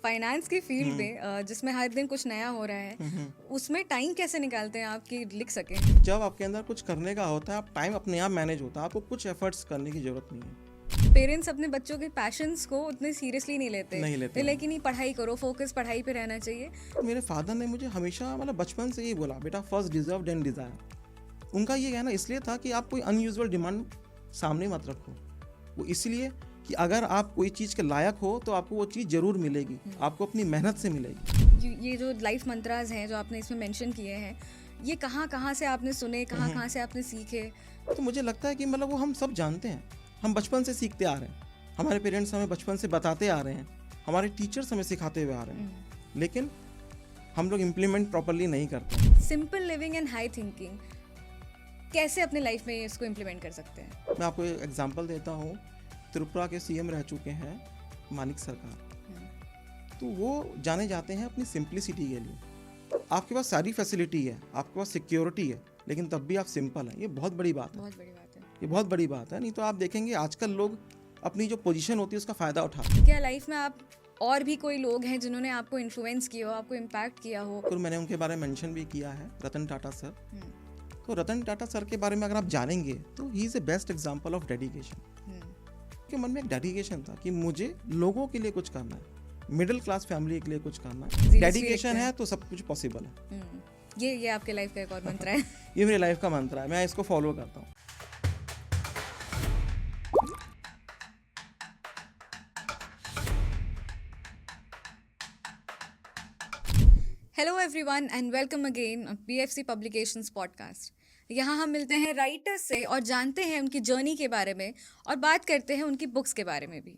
Finance की field में जिसमें हर दिन कुछ नया हो रहा है, उसमें टाइम कैसे निकालते हैं आप कि लिख सकें? जब आपके अंदर कुछ करने का होता है, आप टाइम अपने आप मैनेज होता है, आपको कुछ एफर्ट्स करने की जरूरत नहीं है। पेरेंट्स अपने बच्चों के पैशंस को उतने सीरियसली नहीं लेते। नहीं लेते हैं। लेकिन नहीं, पढ़ाई करो, फोकस पढ़ाई पे रहना चाहिए। मेरे फादर ने मुझे हमेशा मतलब बचपन से ही बोला, बेटा फर्स्ट डिजर्व देन डिजायर। उनका ये कहना इसलिए था कि आप कोई अनयूजुअल डिमांड सामने मत रखो। वो इसलिए कि अगर आप कोई चीज़ के लायक हो तो आपको वो चीज़ जरूर मिलेगी, आपको अपनी मेहनत से मिलेगी। ये जो लाइफ मंत्रास हैं जो आपने इसमें मेंशन किए हैं, ये कहाँ कहाँ से आपने सुने, कहाँ कहाँ से आपने सीखे? तो मुझे लगता है कि मतलब वो हम सब जानते हैं, हम बचपन से सीखते आ रहे हैं, हमारे पेरेंट्स हमें बचपन से बताते आ रहे हैं, हमारे टीचर्स हमें सिखाते हुए आ रहे हैं, लेकिन हम लोग इम्प्लीमेंट प्रॉपरली नहीं करते। Simple living and high thinking कैसे अपने लाइफ में इसको इम्प्लीमेंट कर सकते हैं? मैं आपको एक एग्जांपल देता हूँ। त्रिपुरा के सीएम रह चुके हैं मानिक सरकार, तो वो जाने जाते हैं अपनी सिंप्लिसिटी के लिए। आपके पास सारी फैसिलिटी है, आपके पास सिक्योरिटी है, लेकिन तब भी आप सिंपल हैं। ये बहुत बड़ी बात है, बहुत बड़ी बात है। ये बहुत बड़ी बात है। नहीं तो आप देखेंगे आजकल लोग अपनी जो पोजीशन होती है उसका फ़ायदा उठाते हैं। क्या लाइफ में आप और भी कोई लोग हैं जिन्होंने आपको इन्फ्लुएंस किया हो, आपको इम्पैक्ट किया हो? तो मैंने उनके बारे में मेंशन भी किया है, रतन टाटा सर। तो रतन टाटा सर के बारे में अगर आप जानेंगे तो he is a best example of dedication. के मन में एक डेडिकेशन था कि मुझे लोगों के लिए कुछ करना है, मिडिल क्लास फैमिली के लिए कुछ करना है। डेडिकेशन है तो सब कुछ पॉसिबल है। ये आपके लाइफ का एक और मंत्र है। ये मेरी लाइफ का मंत्र है, मैं इसको फॉलो करता हूँ। Hello everyone and welcome again on PFC publications podcast. यहाँ हम मिलते हैं राइटर्स से और जानते हैं उनकी जर्नी के बारे में और बात करते हैं उनकी बुक्स के बारे में भी।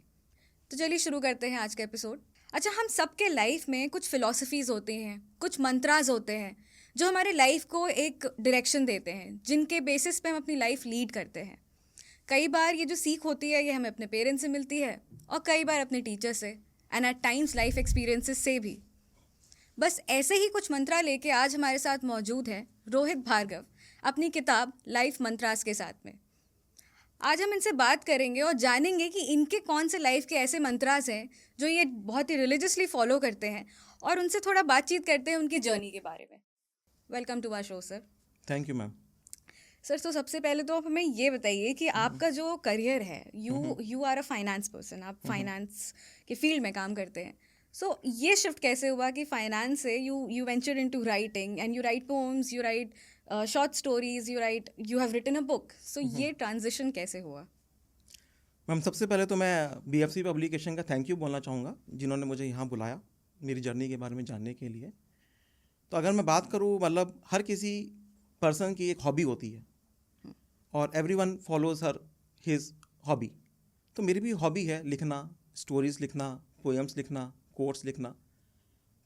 तो चलिए शुरू करते हैं आज का एपिसोड। अच्छा, हम सबके लाइफ में कुछ फिलॉसफीज़ होती हैं, कुछ मंत्राज होते हैं जो हमारे लाइफ को एक डायरेक्शन देते हैं, जिनके बेसिस पे हम अपनी लाइफ लीड करते हैं। कई बार ये जो सीख होती है ये हमें अपने पेरेंट्स से मिलती है और कई बार अपने टीचर से and at times life experiences से भी। बस ऐसे ही कुछ मंत्रा लेके आज हमारे साथ मौजूद हैं रोहित भार्गव अपनी किताब लाइफ मंत्रास के साथ में। आज हम इनसे बात करेंगे और जानेंगे कि इनके कौन से लाइफ के ऐसे मंत्रास हैं जो ये बहुत ही रिलीजियसली फॉलो करते हैं, और उनसे थोड़ा बातचीत करते हैं उनकी जर्नी के बारे में। Welcome to our show sir. Thank you ma'am. Sir, तो सबसे पहले तो आप हमें ये बताइए कि आपका जो करियर है, you are a finance person, आप फाइनेंस के फील्ड में काम करते हैं। सो ये शिफ्ट कैसे हुआ कि फाइनेंस से you venture into writing and you write poems, you write short stories, you have written a book. So ये ट्रांजिशन कैसे हुआ? मैम, सबसे पहले तो मैं बीएफसी पब्लिकेशन का थैंक यू बोलना चाहूँगा जिन्होंने मुझे यहाँ बुलाया मेरी जर्नी के बारे में जानने के लिए। तो अगर मैं बात करूँ, मतलब हर किसी पर्सन की एक हॉबी होती है और everyone follows her his hobby. तो मेरी भी हॉबी है लिखना, स्टोरीज लिखना, पोएम्स लिखना, कोट्स लिखना।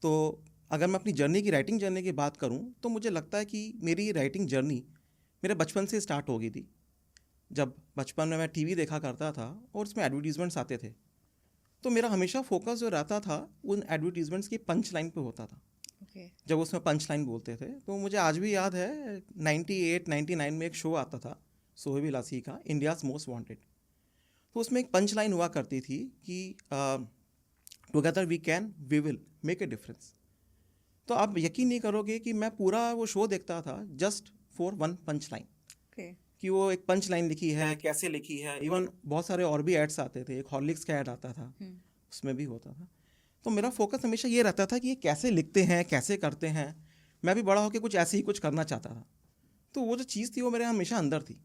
तो अगर मैं अपनी जर्नी की, राइटिंग जर्नी की बात करूं तो मुझे लगता है कि मेरी राइटिंग जर्नी मेरे बचपन से स्टार्ट हो गई थी। जब बचपन में मैं टीवी देखा करता था और उसमें एडवर्टीज़मेंट्स आते थे, तो मेरा हमेशा फोकस जो रहता था उन एडवर्टीज़मेंट्स की पंच लाइन पे होता था। जब उसमें पंच लाइन बोलते थे तो मुझे आज भी याद है 98-99 में एक शो आता था सोहेब इलासी का, इंडियाज़ मोस्ट वांटेड। तो उसमें एक पंच लाइन हुआ करती थी कि together we can, we will make a difference. तो आप यकीन नहीं करोगे कि मैं पूरा वो शो देखता था just for one punch line, कि वो एक पंच लाइन लिखी है, कैसे लिखी है। इवन बहुत सारे और भी एड्स आते थे, एक हॉर्लिक्स का एड आता था, उसमें भी होता था। तो मेरा फोकस हमेशा ये रहता था कि ये कैसे लिखते हैं, कैसे करते हैं। मैं भी बड़ा होकर कुछ ऐसे ही कुछ करना चाहता था। तो वो जो चीज़ थी वो मेरे हमेशा अंदर थी।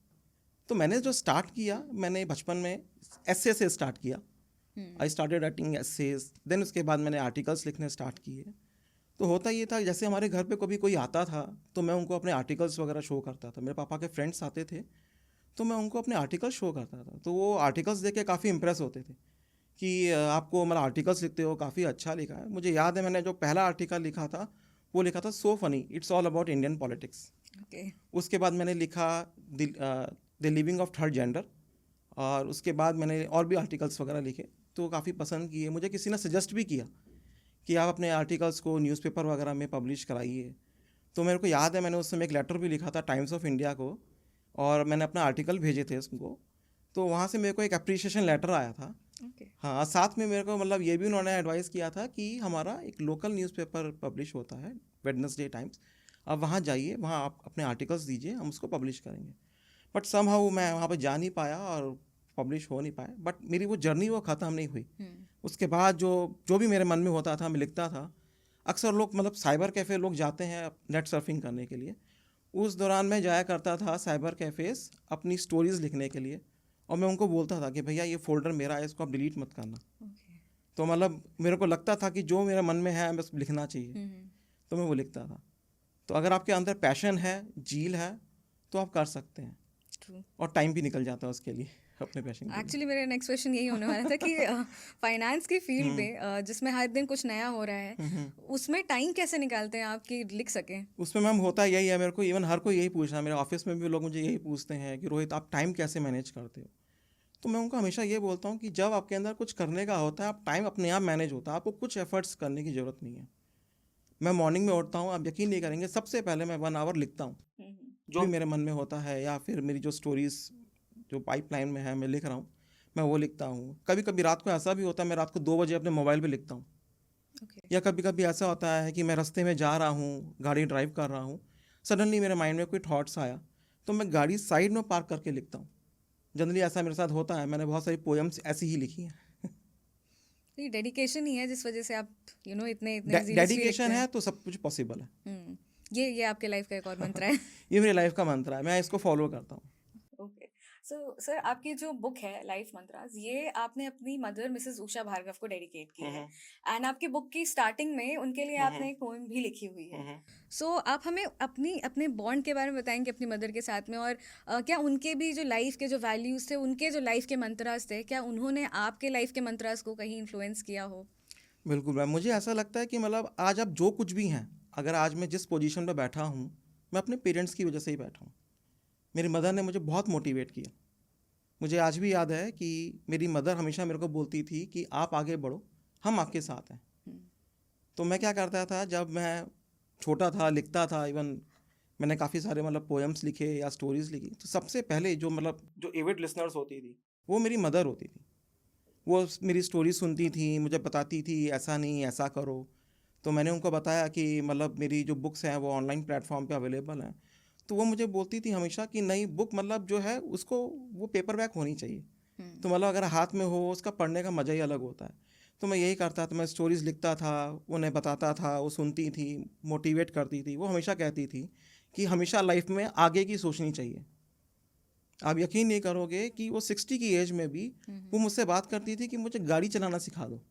तो मैंने जो स्टार्ट किया, मैंने बचपन में एस्से से स्टार्ट किया। I started writing essays, then उसके बाद मैंने आर्टिकल्स लिखने स्टार्ट किए। तो होता ये था, जैसे हमारे घर पे कभी कोई आता था तो मैं उनको अपने आर्टिकल्स वगैरह शो करता था। मेरे पापा के फ्रेंड्स आते थे तो मैं उनको अपने आर्टिकल्स शो करता था। तो वो आर्टिकल्स देख के काफ़ी इंप्रेस होते थे कि आपको मतलब आर्टिकल्स लिखते हो, काफ़ी अच्छा लिखा है। मुझे याद है मैंने जो पहला आर्टिकल लिखा था वो लिखा था so funny, it's all about Indian politics. उसके बाद मैंने लिखा the living of third gender, और उसके बाद मैंने और भी आर्टिकल्स वगैरह लिखे। तो काफ़ी पसंद किए। मुझे किसी ने सजेस्ट भी किया कि आप अपने आर्टिकल्स को न्यूज़पेपर वगैरह में पब्लिश कराइए। तो मेरे को याद है मैंने उस समय एक लेटर भी लिखा था टाइम्स ऑफ इंडिया को, और मैंने अपना आर्टिकल भेजे थे उसको। तो वहाँ से मेरे को एक अप्रिशिएशन लेटर आया था ओके। हाँ, साथ में मेरे को मतलब ये भी उन्होंने एडवाइस किया था कि हमारा एक लोकल न्यूज़पेपर पब्लिश होता है, वेडनेसडे टाइम्स, आप वहाँ जाइए, वहाँ आप अपने आर्टिकल्स दीजिए, हम उसको पब्लिश करेंगे। बट समहाउ मैं वहाँ पर जा नहीं पाया और पब्लिश हो नहीं पाया, बट मेरी वो जर्नी वो ख़त्म नहीं हुई। उसके बाद जो जो भी मेरे मन में होता था मैं लिखता था। अक्सर लोग मतलब साइबर कैफ़े लोग जाते हैं नेट सर्फिंग करने के लिए, उस दौरान मैं जाया करता था साइबर कैफ़ेज़ अपनी स्टोरीज़ लिखने के लिए, और मैं उनको बोलता था कि भैया ये फ़ोल्डर मेरा है, इसको आप डिलीट मत करना। ओके। तो मतलब मेरे को लगता था कि जो मेरे मन में है बस लिखना चाहिए, तो मैं वो लिखता था। तो अगर आपके अंदर पैशन है, जील है, तो आप कर सकते हैं, ट्रू। और टाइम भी निकल जाता है उसके लिए, अपने पैशन के लिए। एक्चुअली मेरा नेक्स्ट क्वेश्चन यही होने वाला था कि फाइनेंस की फील्ड में जिसमें हर दिन कुछ नया हो रहा है, उसमें टाइम कैसे निकालते हैं आप कि लिख सकें? उसमें मैम होता यही है, मेरे को इवन हर कोई यही पूछ रहा है, मेरे ऑफिस में भी लोग मुझे यही पूछते हैं कि रोहित आप टाइम कैसे मैनेज करते हो। तो मैं उनको हमेशा ये बोलता हूँ कि जब आपके अंदर कुछ करने का होता है, आप टाइम अपने आप मैनेज होता है, आपको कुछ एफर्ट्स करने की ज़रूरत नहीं है। मैं मॉर्निंग में उठता हूँ, आप यकीन नहीं करेंगे, सबसे पहले मैं 1 आवर लिखता हूँ जो भी मेरे मन में होता है, या फिर मेरी जो स्टोरीज जो पाइपलाइन में है मैं लिख रहा हूँ, मैं वो लिखता हूँ। कभी कभी रात को ऐसा भी होता है मैं रात को 2 बजे अपने मोबाइल पे लिखता हूँ। ओके। या कभी कभी ऐसा होता है कि मैं रास्ते में जा रहा हूँ, गाड़ी ड्राइव कर रहा हूँ, सडनली मेरे माइंड में कोई थॉट्स आया, तो मैं गाड़ी साइड में पार्क करके लिखता हूँ। जनरली ऐसा मेरे साथ होता है, मैंने बहुत सारी पोएम्स ऐसी ही लिखी हैं। तो ये डेडिकेशन ही है जिस वजह से आप इतने इतने जीनियसली लिखते डेडिकेशन हैं। है तो सब कुछ पॉसिबल है। ये आपके लाइफ का एक और मंत्र है। ये मेरी लाइफ का मंत्र है, मैं इसको फॉलो करता हूँ। ओके। सो सर, आपकी जो बुक है लाइफ मंत्रास, ये आपने अपनी मदर मिसेस उषा भार्गव को डेडिकेट की है, एंड आपकी बुक की स्टार्टिंग में उनके लिए आपने एक पोएम भी लिखी हुई है। सो आप हमें अपने बॉन्ड के बारे में बताएंगे अपनी मदर के साथ में, और क्या उनके भी जो लाइफ के जो वैल्यूज थे, उनके जो लाइफ के मंत्रास थे, क्या उन्होंने आपके लाइफ के मंत्रास को कहीं इन्फ्लुएंस किया हो? बिल्कुल मैम, मुझे ऐसा लगता है कि मतलब आज आप जो कुछ भी हैं, अगर आज मैं जिस पोजीशन पे बैठा हूँ, मैं अपने पेरेंट्स की वजह से ही बैठा हूँ। मेरी मदर ने मुझे बहुत मोटिवेट किया। मुझे आज भी याद है कि मेरी मदर हमेशा मेरे को बोलती थी कि आप आगे बढ़ो, हम आपके साथ हैं। तो मैं क्या करता था, जब मैं छोटा था लिखता था, इवन मैंने काफ़ी सारे मतलब पोएम्स लिखे या स्टोरीज़ लिखी, तो सबसे पहले जो एविड लिसनर्स होती थी वो मेरी मदर होती थी। वो मेरी स्टोरी सुनती थी, मुझे बताती थी ऐसा नहीं ऐसा करो। तो मैंने उनको बताया कि मतलब मेरी जो बुक्स हैं वो ऑनलाइन प्लेटफॉर्म पे अवेलेबल हैं। तो वो मुझे बोलती थी हमेशा कि नई बुक मतलब जो है उसको वो पेपर बैक होनी चाहिए। तो मतलब अगर हाथ में हो उसका पढ़ने का मज़ा ही अलग होता है। तो मैं यही करता था, मैं स्टोरीज़ लिखता था, उन्हें बताता था, वो सुनती थी, मोटिवेट करती थी। वो हमेशा कहती थी कि हमेशा लाइफ में आगे की सोचनी चाहिए। आप यकीन नहीं करोगे कि वो 60 की एज में भी वो मुझसे बात करती थी कि मुझे गाड़ी चलाना सिखा दो।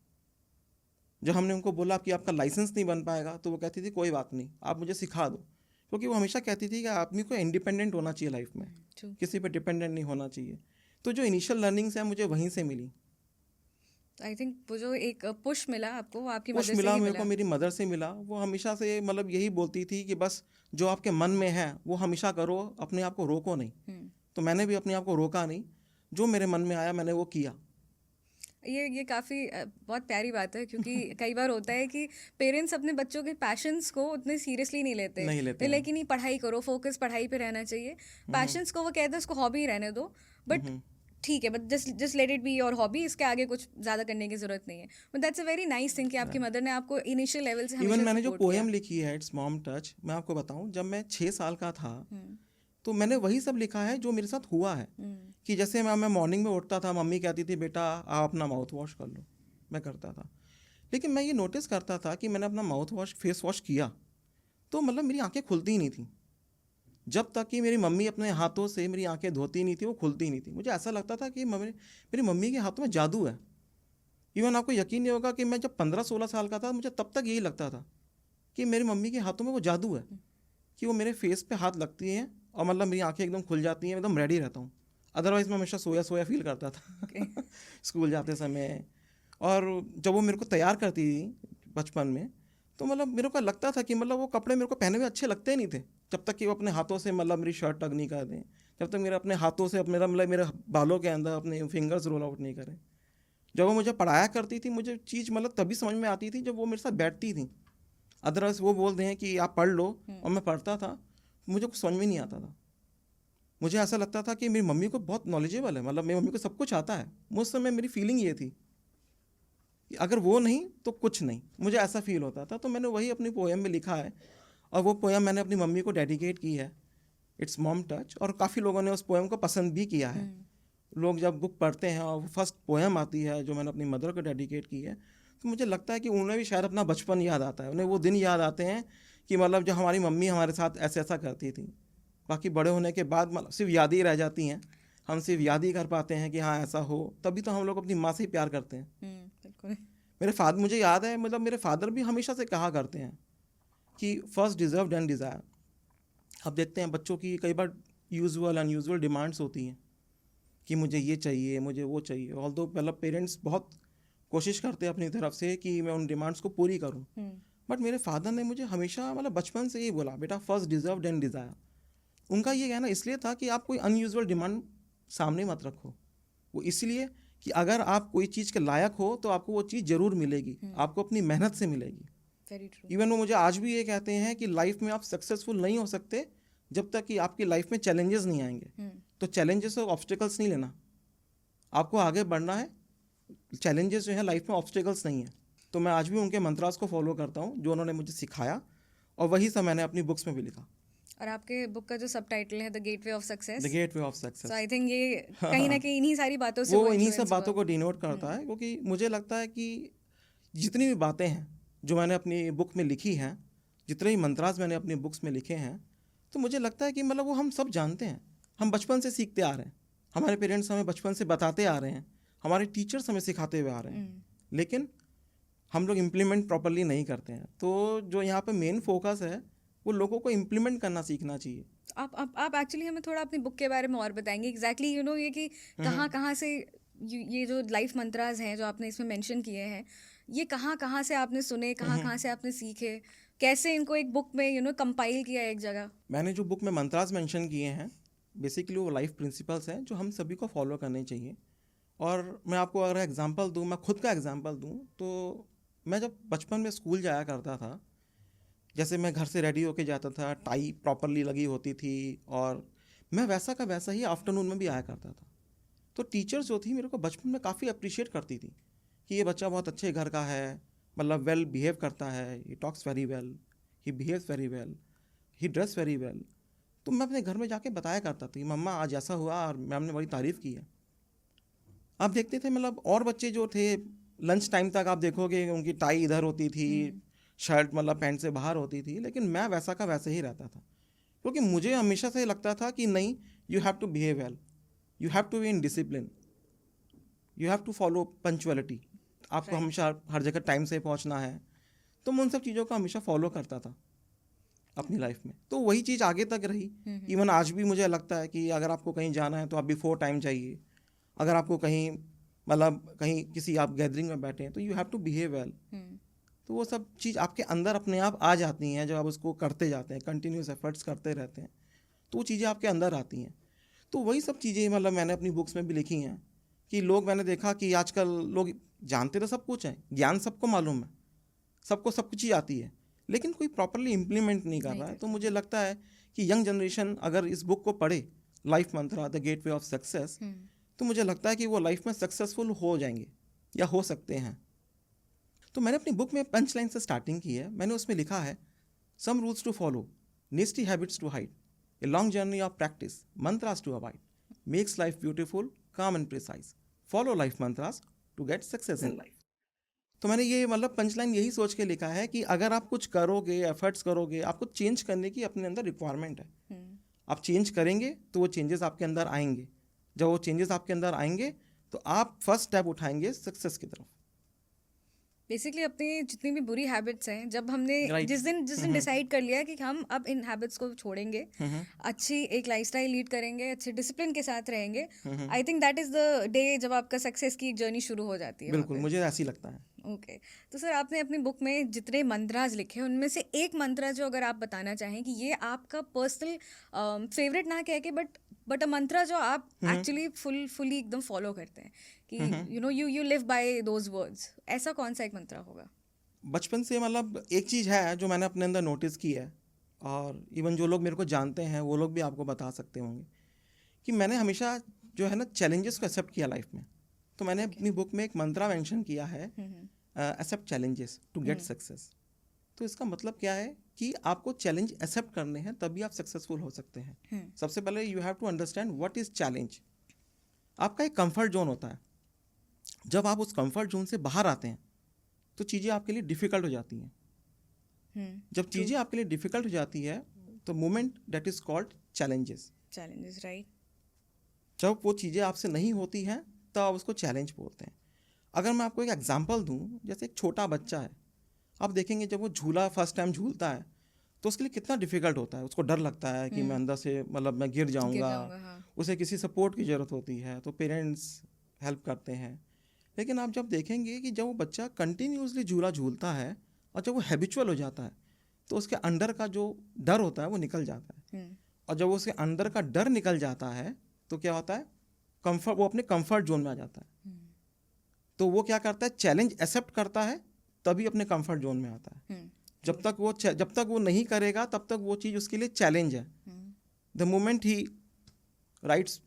जब हमने उनको बोला कि आपका लाइसेंस नहीं बन पाएगा, तो वो कहती थी कोई बात नहीं, आप मुझे सिखा दो। क्योंकि वो हमेशा कहती थी कि आदमी को इंडिपेंडेंट होना चाहिए लाइफ में, किसी पे डिपेंडेंट नहीं होना चाहिए। तो जो इनिशियल लर्निंग्स हैं मुझे वहीं से मिली। आई थिंक वो जो एक पुश मिला आपको, वो आपकी पुश मदर से मिला ही मेरे मिला। को, मेरी मदर से मिला। वो हमेशा से मतलब यही बोलती थी कि बस जो आपके मन में है वो हमेशा करो, अपने आप को रोको नहीं। तो मैंने भी अपने आप को रोका नहीं, जो मेरे मन में आया मैंने वो किया। ये काफ़ी बहुत प्यारी बात है, क्योंकि कई बार होता है कि पेरेंट्स अपने बच्चों के पैशंस को उतने सीरियसली नहीं लेते। नहीं लेते हैं। लेकिन नहीं, पढ़ाई करो, फोकस पढ़ाई पे रहना चाहिए। पैशंस को वो कहते हैं उसको हॉबी रहने दो, बट ठीक है, but just let it be your hobby, इसके आगे कुछ ज़्यादा करने की ज़रूरत नहीं है। But that's a very nice thing कि आपकी मदर ने आपको इनिशियल लेवल से इवन हमेशा मैंने जो सपोर्ट किया। पोएम लिखी है इट्स मॉम टच, मैं आपको बताऊं, जब मैं 6 साल का था तो मैंने वही सब लिखा है जो मेरे साथ हुआ है। कि जैसे मैं मॉर्निंग में उठता था, मम्मी कहती थी बेटा आप अपना माउथ वॉश कर लो, मैं करता था। लेकिन मैं ये नोटिस करता था कि मैंने अपना माउथ वॉश फेस वॉश किया तो मतलब मेरी आंखें खुलती ही नहीं थी। जब तक कि मेरी मम्मी अपने हाथों से मेरी आंखें धोती नहीं थी, वो खुलती नहीं थी। मुझे ऐसा लगता था कि मेरी मम्मी के हाथों में जादू है। इवन आपको यकीन नहीं होगा कि मैं जब 15-16 साल का था, मुझे तब तक यही लगता था कि मेरी मम्मी के हाथों में वो जादू है, कि वो मेरे फेस पे हाथ लगती हैं और मतलब मेरी आंखें एकदम खुल जाती हैं, एकदम रेडी रहता हूँ। अदरवाइज़ मैं हमेशा सोया सोया फील करता था स्कूल जाते समय। और जब वो मेरे को तैयार करती थी बचपन में, तो मतलब मेरे को लगता था कि मतलब वो कपड़े मेरे को पहने हुए अच्छे लगते नहीं थे जब तक कि वो अपने हाथों से मतलब मेरी शर्ट टग नहीं कर दें, जब तक मेरे अपने हाथों से मेरा मतलब मेरे बालों के अंदर अपने फिंगर्स रोल आउट नहीं करें। जब वो मुझे पढ़ाया करती थी, मुझे चीज़ मतलब तभी समझ में आती थी जब वो मेरे साथ बैठती थी। अदरवाइज वो बोल दें कि आप पढ़ लो और मैं पढ़ता था, मुझे कुछ समझ में नहीं आता था। मुझे ऐसा लगता था कि मेरी मम्मी को बहुत नॉलेजेबल है, मतलब मेरी मम्मी को सब कुछ आता है। उस समय मेरी फीलिंग ये थी कि अगर वो नहीं तो कुछ नहीं, मुझे ऐसा फील होता था। तो मैंने वही अपनी पोएम में लिखा है, और वो पोएम मैंने अपनी मम्मी को डेडिकेट की है, इट्स मॉम टच। और काफ़ी लोगों ने उस पोएम को पसंद भी किया है। लोग जब बुक पढ़ते हैं और वो फर्स्ट पोएम आती है जो मैंने अपनी मदर को डेडिकेट की है, तो मुझे लगता है कि उन्हें भी शायद अपना बचपन याद आता है, उन्हें वो दिन याद आते हैं कि मतलब जो हमारी मम्मी हमारे साथ ऐसे ऐसा करती थी। बाकी बड़े होने के बाद मतलब सिर्फ याद ही रह जाती हैं, हम सिर्फ याद ही कर पाते हैं कि हाँ ऐसा हो। तभी तो हम लोग अपनी माँ से ही प्यार करते हैं। बिल्कुल। मेरे फादर, मुझे याद है, मतलब मेरे फादर भी हमेशा से कहा करते हैं कि फर्स्ट डिजर्व देन डिज़ायर। अब देखते हैं बच्चों की कई बार यूजुअल अनयूजुअल डिमांड्स होती हैं कि मुझे ये चाहिए, मुझे वो चाहिए। ऑल्दो मतलब पेरेंट्स बहुत कोशिश करते हैं अपनी तरफ से कि मैं उन डिमांड्स को पूरी करूं, बट मेरे फादर ने मुझे हमेशा मतलब बचपन से ही बोला, बेटा फर्स्ट डिजर्व देन डिज़ायर। उनका ये कहना इसलिए था कि आप कोई अनयूजुअल डिमांड सामने मत रखो। वो इसलिए कि अगर आप कोई चीज़ के लायक हो तो आपको वो चीज़ ज़रूर मिलेगी, आपको अपनी मेहनत से मिलेगी। Very true. इवन वो मुझे आज भी ये कहते हैं कि लाइफ में आप सक्सेसफुल नहीं हो सकते जब तक कि आपकी लाइफ में चैलेंजेस नहीं आएंगे। तो चैलेंजेस और ऑब्स्टिकल्स नहीं लेना, आपको आगे बढ़ना है। चैलेंजेस जो है लाइफ में ऑब्स्टिकल्स नहीं है। तो मैं आज भी उनके मंत्रास को फॉलो करता हूँ जो उन्होंने मुझे सिखाया, और वही सब मैंने अपनी बुक्स में भी लिखा। और आपके बुक का जो सबटाइटल है the gateway of success, the gateway of success, so I think ये कहीं ना कहीं इन्हीं सारी बातों से वो इन्हीं influence सब बातों हुआ। को डिनोट करता है। क्योंकि मुझे लगता है कि जितनी भी बातें हैं जो मैंने अपनी बुक में लिखी हैं, जितने भी मंत्रास मैंने अपनी बुक्स में लिखे हैं, तो मुझे लगता है कि मतलब वो हम सब जानते हैं, हम बचपन से सीखते आ रहे हैं, हमारे पेरेंट्स हमें बचपन से बताते आ रहे हैं, हमारे टीचर्स हमें सिखाते हुए आ रहे हैं, लेकिन हम लोग इम्प्लीमेंट प्रॉपरली नहीं करते हैं। तो जो यहाँ पे मेन फोकस है वो लोगों को इम्प्लीमेंट करना सीखना चाहिए। आप एक्चुअली हमें थोड़ा अपनी बुक के बारे में और बताएंगे एग्जैक्टली ये कि कहाँ कहाँ से ये जो लाइफ मंत्रास हैं जो आपने इसमें मेंशन किए हैं, ये कहाँ कहाँ से आपने सुने, कहाँ कहाँ से आपने सीखे, कैसे इनको एक बुक में कंपाइल किया एक जगह। मैंने जो बुक में मंत्रास मेंशन किए हैं बेसिकली वो लाइफ प्रिंसिपल्स हैं जो हम सभी को फॉलो करने चाहिए। और मैं आपको अगर एग्जांपल दूं, मैं खुद का एग्जांपल दूं, तो मैं जब बचपन में स्कूल जाया करता था, जैसे मैं घर से रेडी होके जाता था, टाई प्रॉपरली लगी होती थी, और मैं वैसा का वैसा ही आफ्टरनून में भी आया करता था। तो टीचर्स जो थी मेरे को बचपन में काफ़ी अप्रिशिएट करती थी कि ये बच्चा बहुत अच्छे घर का है, मतलब वेल बिहेव करता है, he talks very well, he behaves very well, he dress very well. तो मैं अपने घर में जाके बताया करता था कि मम्मा आज ऐसा हुआ, और मैम ने बड़ी तारीफ़ की है। आप देखते थे मतलब और बच्चे जो थे लंच टाइम तक आप देखोगे उनकी टाई इधर होती थी, शर्ट मतलब पैंट से बाहर होती थी, लेकिन मैं वैसा का वैसे ही रहता था। क्योंकि मुझे हमेशा से लगता था कि नहीं, you have to behave well, you have to be in discipline, you have to follow punctuality, आपको हमेशा हर जगह टाइम से पहुंचना है। तो मैं उन सब चीज़ों को हमेशा फॉलो करता था अपनी लाइफ में, तो वही चीज़ आगे तक रही। इवन आज भी मुझे लगता है कि अगर आपको कहीं जाना है तो आप बिफोर टाइम जाइए, अगर आपको कहीं मतलब कहीं किसी आप गैदरिंग में बैठे हैं तो you have to behave well. तो वो सब चीज़ आपके अंदर अपने आप आ जाती हैं जब आप उसको करते जाते हैं, कंटिन्यूस एफर्ट्स करते रहते हैं, तो वो चीज़ें आपके अंदर आती हैं। तो वही सब चीज़ें मतलब मैंने अपनी बुक्स में भी लिखी हैं कि लोग, मैंने देखा कि आजकल लोग जानते तो सब कुछ है, ज्ञान सबको मालूम है, सबको सब कुछ ही आती है, लेकिन कोई प्रॉपरली इम्प्लीमेंट नहीं कर रहा है। तो मुझे लगता है कि यंग जनरेशन अगर इस बुक को पढ़े, life Mantra the gateway of success, तो मुझे लगता है कि वो लाइफ में सक्सेसफुल हो जाएंगे या हो सकते हैं। तो मैंने अपनी बुक में पंच लाइन से स्टार्टिंग की है। मैंने उसमें लिखा है, some rules to follow, nasty habits to hide, a long journey of practice, mantras to avoid, makes life beautiful, calm and precise, follow life mantras to get success in life. तो मैंने ये मतलब पंच लाइन यही सोच के लिखा है कि अगर आप कुछ करोगे, एफर्ट्स करोगे, आपको चेंज करने की अपने अंदर रिक्वायरमेंट है, आप चेंज करेंगे तो वो चेंजेस आपके अंदर आएंगे। जब वो चेंजेस आपके अंदर आएंगे तो आप फर्स्ट स्टेप उठाएंगे सक्सेस की तरफ। बेसिकली अपनी जितनी भी बुरी हैबिट्स हैं, जब हमने Right. जिस दिन डिसाइड कर लिया कि हम अब इन हैबिट्स को छोड़ेंगे, अच्छी एक लाइफस्टाइल लीड करेंगे, अच्छे डिसिप्लिन के साथ रहेंगे, I think that is the day जब आपका सक्सेस की जर्नी शुरू हो जाती है। बिल्कुल, मुझे ऐसी लगता है। ओके तो सर, आपने अपनी बुक में जितने मंत्रास लिखे हैं उनमें से एक मंत्र जो अगर आप बताना चाहें कि ये आपका पर्सनल फेवरेट ना कह के बट अ मंत्र जो आप एक्चुअली फुली एकदम फॉलो करते हैं कि you live by those words, ऐसा कौन सा एक मंत्र होगा? बचपन से मतलब एक चीज़ है जो मैंने अपने अंदर नोटिस की है, और इवन जो लोग मेरे को जानते हैं वो लोग भी आपको बता सकते होंगे कि मैंने हमेशा जो है ना चैलेंजेस को एक्सेप्ट किया लाइफ में। तो मैंने अपनी बुक में एक मंत्रा मेंशन किया है, accept challenges to get success. तो इसका मतलब क्या है कि आपको चैलेंज एक्सेप्ट करने हैं तभी आप सक्सेसफुल हो सकते हैं। सबसे पहले you have to understand what is challenge. आपका एक कंफर्ट जोन होता है, जब आप उस कंफर्ट जोन से बाहर आते हैं तो चीज़ें आपके लिए डिफ़िकल्ट हो जाती हैं। जब चीज़ें आपके लिए डिफ़िकल्ट हो जाती है तो moment that is called challenges. Right. जब वो चीज़ें आपसे नहीं होती हैं तब आप उसको चैलेंज बोलते हैं। अगर मैं आपको एक एग्जांपल दूं, जैसे एक छोटा बच्चा है, आप देखेंगे जब वो झूला फर्स्ट टाइम झूलता है तो उसके लिए कितना डिफ़िकल्ट होता है। उसको डर लगता है कि मैं अंदर से मतलब मैं गिर जाऊंगा, हाँ। उसे किसी सपोर्ट की ज़रूरत होती है, तो पेरेंट्स हेल्प करते हैं। लेकिन आप जब देखेंगे कि जब वो बच्चा कंटिन्यूसली झूला झूलता है और जब वो हैबिचुअल हो जाता है तो उसके अंदर का जो डर होता है वो निकल जाता है। और जब उसके अंदर का डर निकल जाता है तो क्या होता है, कंफर्ट, वो अपने कंफर्ट जोन में आ जाता है। तो वो क्या करता है, चैलेंज एक्सेप्ट करता है तभी अपने कंफर्ट जोन में आता है। जब तक वो नहीं करेगा तब तक वो चीज़ उसके लिए चैलेंज है। द मोमेंट ही राइट्स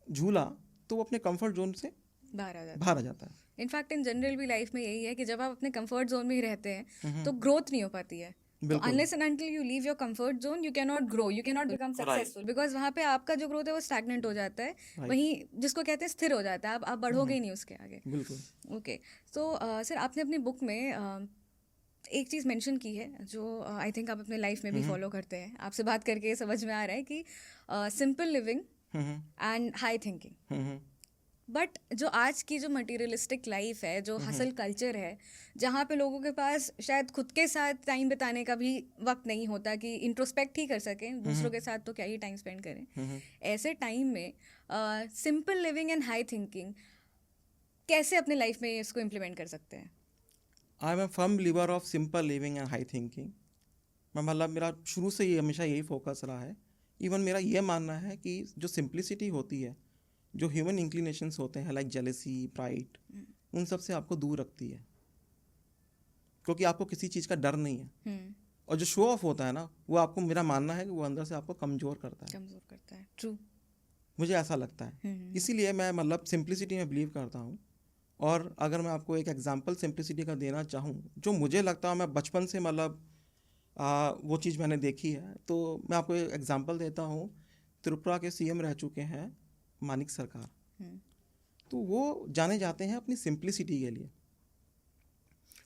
झूला तो वो अपने कंफर्ट जोन से बाहर आ जाता है। इनफैक्ट इन जनरल भी लाइफ में यही है कि जब आप अपने कंफर्ट जोन में ही रहते हैं तो ग्रोथ नहीं हो पाती है। तो unless and until you leave your comfort zone you can not grow, you can not become successful, because वहाँ पे आपका जो ग्रोथ है वो स्टैग्नेंट हो जाता है, वहीं जिसको कहते हैं स्थिर हो जाता है, आप बढ़ोगे ही नहीं उसके आगे। बिल्कुल। ओके, तो सर आपने अपनी बुक में एक चीज़ मेंशन की है जो आई थिंक आप अपने लाइफ में भी फॉलो करते हैं। आपसे बात करके समझ में आ रहा है कि simple living and high thinking. But जो आज की जो मटेरियलिस्टिक लाइफ है, जो हसल कल्चर है, जहाँ पे लोगों के पास शायद खुद के साथ टाइम बिताने का भी वक्त नहीं होता कि इंट्रोस्पेक्ट ही कर सकें, दूसरों के साथ तो क्या ही टाइम स्पेंड करें, ऐसे टाइम में simple living and high thinking कैसे अपने लाइफ में इसको इम्प्लीमेंट कर सकते हैं? I am a firm believer of simple living and high thinking. मैं मतलब मेरा शुरू से ही हमेशा यही फोकस रहा है। इवन मेरा ये मानना है कि जो सिंप्लिसिटी होती है, जो ह्यूमन इंक्लिनेशंस होते हैं लाइक जेलेसी, प्राइड, उन सब से आपको दूर रखती है, क्योंकि आपको किसी चीज़ का डर नहीं है। और जो शो ऑफ होता है ना, वो आपको, मेरा मानना है कि वो अंदर से आपको कमज़ोर करता है। ट्रू, मुझे ऐसा लगता है। इसीलिए मैं मतलब सिंप्लिसिटी में बिलीव करता हूँ। और अगर मैं आपको एक एग्जांपल सिंप्लिसिटी का देना चाहूँ, जो मुझे लगता है, मैं बचपन से मतलब वो चीज़ मैंने देखी है, तो मैं आपको एक एग्जांपल देता हूँ। त्रिपुरा के सीएम रह चुके हैं मानिक सरकार, तो वो जाने जाते हैं अपनी सिंप्लिसिटी के लिए,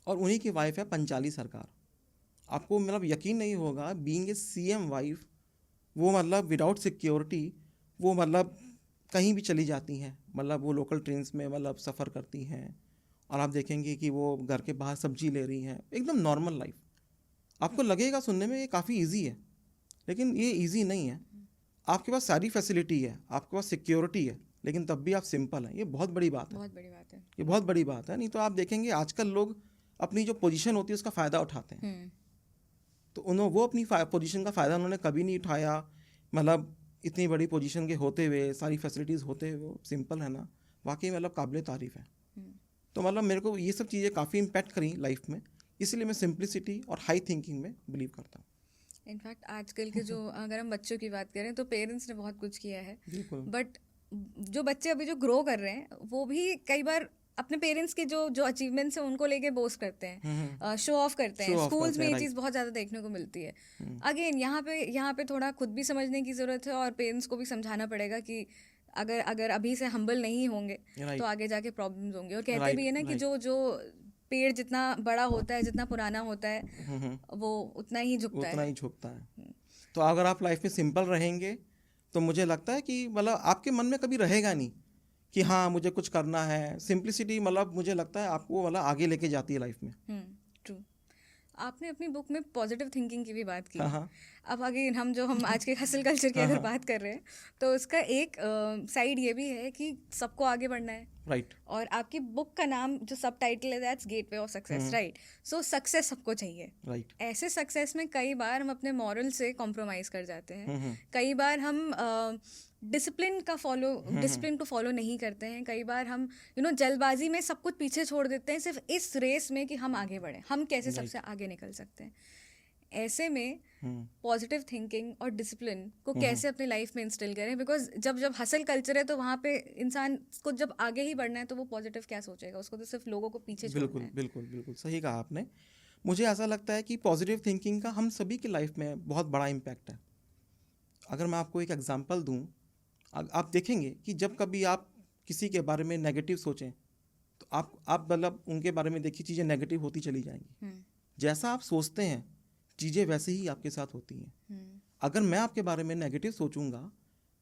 और उन्हीं की वाइफ है पंचाली सरकार। आपको मतलब यकीन नहीं होगा, बीइंग ए सीएम वाइफ, वो मतलब विदाउट सिक्योरिटी वो मतलब कहीं भी चली जाती हैं। मतलब वो लोकल ट्रेन्स में मतलब सफ़र करती हैं, और आप देखेंगे कि वो घर के बाहर सब्जी ले रही हैं, एकदम नॉर्मल लाइफ। आपको लगेगा सुनने में ये काफ़ी इजी है, लेकिन ये इजी नहीं है। आपके पास सारी फैसिलिटी है, आपके पास सिक्योरिटी है, लेकिन तब भी आप सिंपल हैं। ये बहुत बड़ी बात है, बहुत बड़ी बात है। ये बहुत बड़ी बात है। नहीं तो आप देखेंगे आजकल लोग अपनी जो पोजीशन होती है उसका फ़ायदा उठाते हैं। तो वो अपनी पोजीशन का फ़ायदा उन्होंने कभी नहीं उठाया। मतलब इतनी बड़ी पोजीशन के होते हुए, सारी फैसिलिटीज़ होते हुए, वो सिंपल है ना, वाकई मतलब काबिल तारीफ़ है। तो मतलब मेरे को ये सब चीज़ें काफ़ी इम्पैक्ट करी लाइफ में, इसलिए मैं सिंप्लिसिटी और हाई थिंकिंग में बिलीव करता हूँ। इनफैक्ट आजकल के जो, अगर हम बच्चों की बात करें तो पेरेंट्स ने बहुत कुछ किया है, बट जो बच्चे अभी जो ग्रो कर रहे हैं वो भी कई बार अपने पेरेंट्स के जो अचीवमेंट्स हैं उनको लेके बोस्ट करते हैं, शो ऑफ करते हैं। स्कूल्स में ये चीज़ बहुत ज़्यादा देखने को मिलती है। अगेन यहाँ पे थोड़ा खुद भी समझने की ज़रूरत है, और पेरेंट्स को भी समझाना पड़ेगा कि अगर अभी से हम्बल नहीं होंगे तो आगे जाके प्रॉब्लम्स होंगे। और कहते भी है ना कि जो पेड़ जितना बड़ा होता है, जितना पुराना होता है, वो उतना ही झुकता है। तो अगर आप लाइफ में सिंपल रहेंगे तो मुझे लगता है कि मतलब आपके मन में कभी रहेगा नहीं कि हाँ मुझे कुछ करना है। सिंप्लिसिटी मतलब मुझे लगता है आपको मतलब आगे लेके जाती है लाइफ में। ट्रू। आपने अपनी बुक में पॉजिटिव थिंकिंग की भी बात की। हाँ। अब अगेन हम आज के हसल कल्चर की अगर बात कर रहे हैं तो उसका एक साइड ये भी है कि सबको आगे बढ़ना है, राइट। और आपकी बुक का नाम जो सब टाइटल है that's gateway of success, right. So success सबको चाहिए, राइट। ऐसे सक्सेस में कई बार हम अपने मॉरल से कॉम्प्रोमाइज़ कर जाते हैं। कई बार हम डिसिप्लिन को फॉलो नहीं करते हैं। कई बार हम जल्दबाजी में सब कुछ पीछे छोड़ देते हैं सिर्फ इस रेस में कि हम आगे बढ़ें, हम कैसे सबसे आगे निकल सकते हैं। ऐसे में हम्म, पॉजिटिव थिंकिंग और डिसिप्लिन को कैसे अपनी लाइफ में इंस्टिल करें, बिकॉज जब जब हसल कल्चर है तो वहाँ पे इंसान को जब आगे ही बढ़ना है तो वो पॉजिटिव क्या सोचेगा, उसको तो सिर्फ लोगों को पीछे छोड़ना बिल्कुल है. बिल्कुल बिल्कुल सही कहा आपने। मुझे ऐसा लगता है कि पॉजिटिव थिंकिंग का हम सभी की लाइफ में बहुत बड़ा इम्पैक्ट है। अगर मैं आपको एक एग्जांपल दूं, आप देखेंगे कि जब कभी आप किसी के बारे में नेगेटिव सोचें तो आप मतलब उनके बारे में देखिए, चीज़ें नेगेटिव होती चली जाएंगी। हम्म, जैसा आप सोचते हैं चीज़ें वैसे ही आपके साथ होती हैं। अगर मैं आपके बारे में नेगेटिव सोचूंगा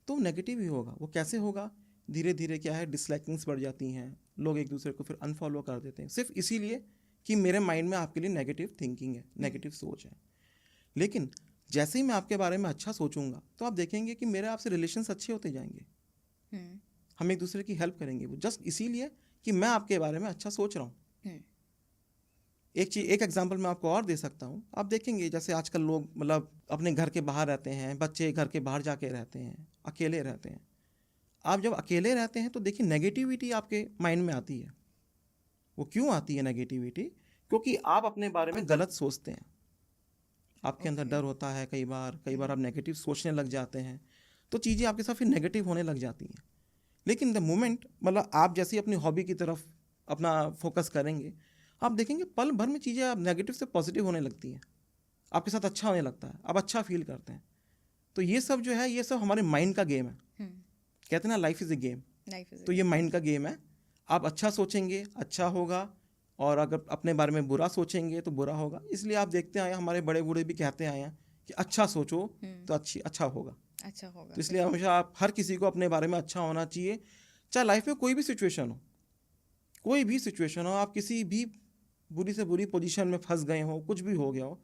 तो नेगेटिव ही होगा। वो कैसे होगा? धीरे धीरे क्या है, डिसलाइकिंग्स बढ़ जाती हैं, लोग एक दूसरे को फिर अनफॉलो कर देते हैं, सिर्फ इसीलिए कि मेरे माइंड में आपके लिए नेगेटिव थिंकिंग है, नेगेटिव सोच है। लेकिन जैसे ही मैं आपके बारे में अच्छा सोचूंगा तो आप देखेंगे कि मेरे आपसे रिलेशंस अच्छे होते जाएंगे, हम्म, हम एक दूसरे की हेल्प करेंगे, वो जस्ट इसीलिए कि मैं आपके बारे में अच्छा सोच रहा हूँ। हम्म, एक एग्जांपल मैं आपको और दे सकता हूँ। आप देखेंगे जैसे आजकल लोग मतलब अपने घर के बाहर रहते हैं, बच्चे घर के बाहर जाके रहते हैं, अकेले रहते हैं। आप जब अकेले रहते हैं तो देखिए नेगेटिविटी आपके माइंड में आती है। वो क्यों आती है नेगेटिविटी? क्योंकि आप अपने बारे में गलत सोचते हैं, आपके अंदर Okay. डर होता है, कई बार आप नेगेटिव सोचने लग जाते हैं, तो चीज़ें आपके साथ फिर नेगेटिव होने लग जाती हैं। लेकिन द मोमेंट मतलब आप जैसे अपनी हॉबी की तरफ अपना फोकस करेंगे, आप देखेंगे पल भर में चीज़ें आप नेगेटिव से पॉजिटिव होने लगती हैं, आपके साथ अच्छा होने लगता है, आप अच्छा फील करते हैं। तो ये सब जो है, ये सब हमारे माइंड का गेम है। कहते हैं ना, life is a game. Life is तो ये माइंड का गेम है। आप अच्छा सोचेंगे अच्छा होगा, और अगर अपने बारे में बुरा सोचेंगे तो बुरा होगा। इसलिए आप देखते आए हैं, हमारे बड़े बूढ़े भी कहते आए हैं कि अच्छा सोचो तो अच्छा होगा। अच्छा होगा. तो इसलिए हमेशा आप हर किसी को अपने बारे में अच्छा होना चाहिए, चाहे लाइफ में कोई भी सिचुएशन हो, कोई भी सिचुएशन हो, आप किसी भी बुरी से बुरी पोजीशन में फंस गए हो, कुछ भी हो गया हो,